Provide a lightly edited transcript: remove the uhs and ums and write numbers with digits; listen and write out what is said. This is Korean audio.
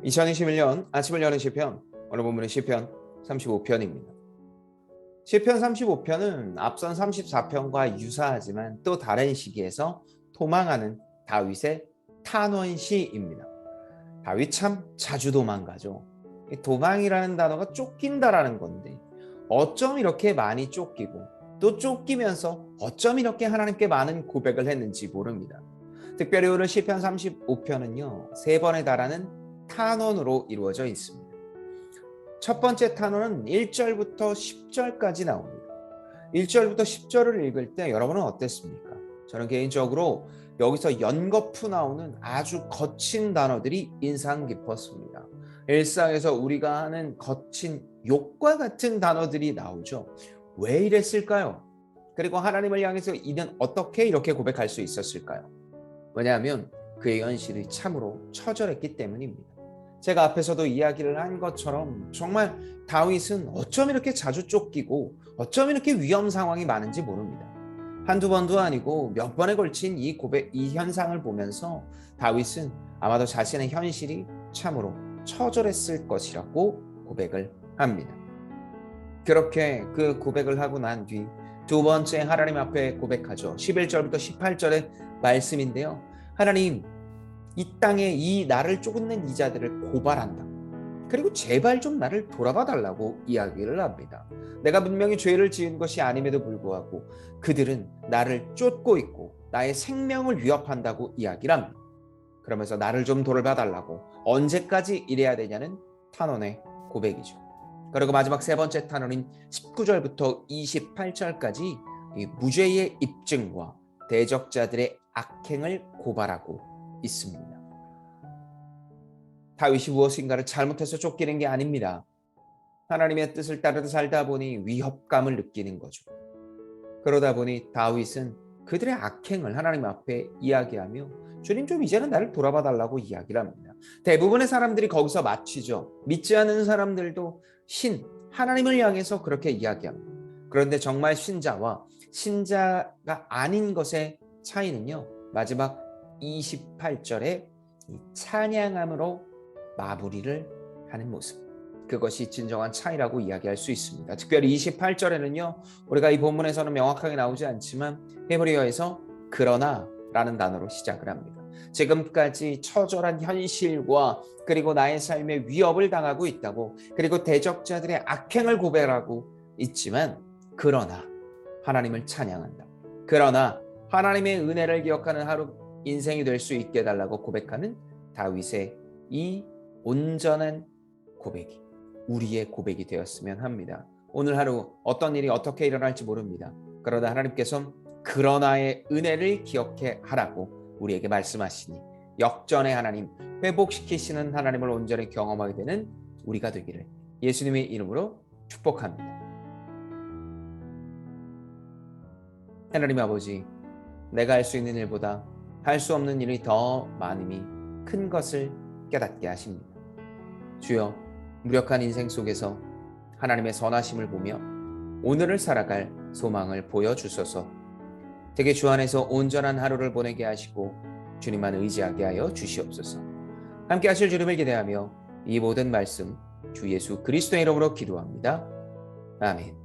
2021년 아침을 여는 시편, 오늘 본문은 시편 35편입니다. 시편 35편은 앞선 34편과 유사하지만 또 다른 시기에서 도망하는 다윗의 탄원시입니다. 다윗 참 자주 도망가죠. 도망이라는 단어가 쫓긴다라는 건데 어쩜 이렇게 많이 쫓기고 또 쫓기면서 어쩜 이렇게 하나님께 많은 고백을 했는지 모릅니다. 특별히 오늘 시편 35편은요, 세 번에 달하는 탄원으로 이루어져 있습니다. 첫 번째 탄원은 1절부터 10절까지 나옵니다. 1절부터 10절을 읽을 때 여러분은 어땠습니까? 저는 개인적으로 여기서 연거푸 나오는 아주 거친 단어들이 인상 깊었습니다. 일상에서 우리가 하는 거친 욕과 같은 단어들이 나오죠. 왜 이랬을까요? 그리고 하나님을 향해서 이는 어떻게 이렇게 고백할 수 있었을까요? 왜냐하면 그의 현실이 참으로 처절했기 때문입니다. 제가 앞에서도 이야기를 한 것처럼 정말 다윗은 어쩜 이렇게 자주 쫓기고 어쩜 이렇게 위험 상황이 많은지 모릅니다. 한두 번도 아니고 몇 번에 걸친 이 현상을 보면서 다윗은 아마도 자신의 현실이 참으로 처절했을 것이라고 고백을 합니다. 그렇게 그 고백을 하고 난 뒤 두 번째 하나님 앞에 고백하죠. 11절부터 18절의 말씀인데요. 하나님, 이 땅에 이 나를 쫓는 이 자들을 고발한다. 그리고 제발 좀 나를 돌아봐 달라고 이야기를 합니다. 내가 분명히 죄를 지은 것이 아님에도 불구하고 그들은 나를 쫓고 있고 나의 생명을 위협한다고 이야기를 합니다. 그러면서 나를 좀 돌아봐 달라고 언제까지 이래야 되냐는 탄원의 고백이죠. 그리고 마지막 세 번째 탄원인 19절부터 28절까지 이 무죄의 입증과 대적자들의 악행을 고발하고 있습니다. 다윗이 무엇인가를 잘못해서 쫓기는 게 아닙니다. 하나님의 뜻을 따르듯 살다 보니 위협감을 느끼는 거죠. 그러다 보니 다윗은 그들의 악행을 하나님 앞에 이야기하며 주님 좀 이제는 나를 돌아봐 달라고 이야기를 합니다. 대부분의 사람들이 거기서 마치죠. 믿지 않는 사람들도 하나님을 향해서 그렇게 이야기합니다. 그런데 정말 신자와 신자가 아닌 것의 차이는요, 마지막 28절에 찬양함으로 마무리를 하는 모습, 그것이 진정한 차이라고 이야기할 수 있습니다. 특별히 28절에는요, 우리가 이 본문에서는 명확하게 나오지 않지만 헤브리어에서 그러나 라는 단어로 시작을 합니다. 지금까지 처절한 현실과 그리고 나의 삶에 위협을 당하고 있다고, 그리고 대적자들의 악행을 고백하고 있지만 그러나 하나님을 찬양한다. 그러나 하나님의 은혜를 기억하는 하루 인생이 될 수 있게 해달라고 고백하는 다윗의 이 온전한 고백이 우리의 고백이 되었으면 합니다. 오늘 하루 어떤 일이 어떻게 일어날지 모릅니다. 그러나 하나님께서는 그러나의 은혜를 기억해 하라고 우리에게 말씀하시니 역전의 하나님, 회복시키시는 하나님을 온전히 경험하게 되는 우리가 되기를 예수님의 이름으로 축복합니다. 하나님 아버지, 내가 할 수 있는 일보다 할 수 없는 일이 더 많음이 큰 것을 깨닫게 하십니다. 주여, 무력한 인생 속에서 하나님의 선하심을 보며 오늘을 살아갈 소망을 보여주소서. 되게 주 안에서 온전한 하루를 보내게 하시고 주님만 의지하게 하여 주시옵소서. 함께 하실 주님을 기대하며 이 모든 말씀 주 예수 그리스도의 이름으로 기도합니다. 아멘.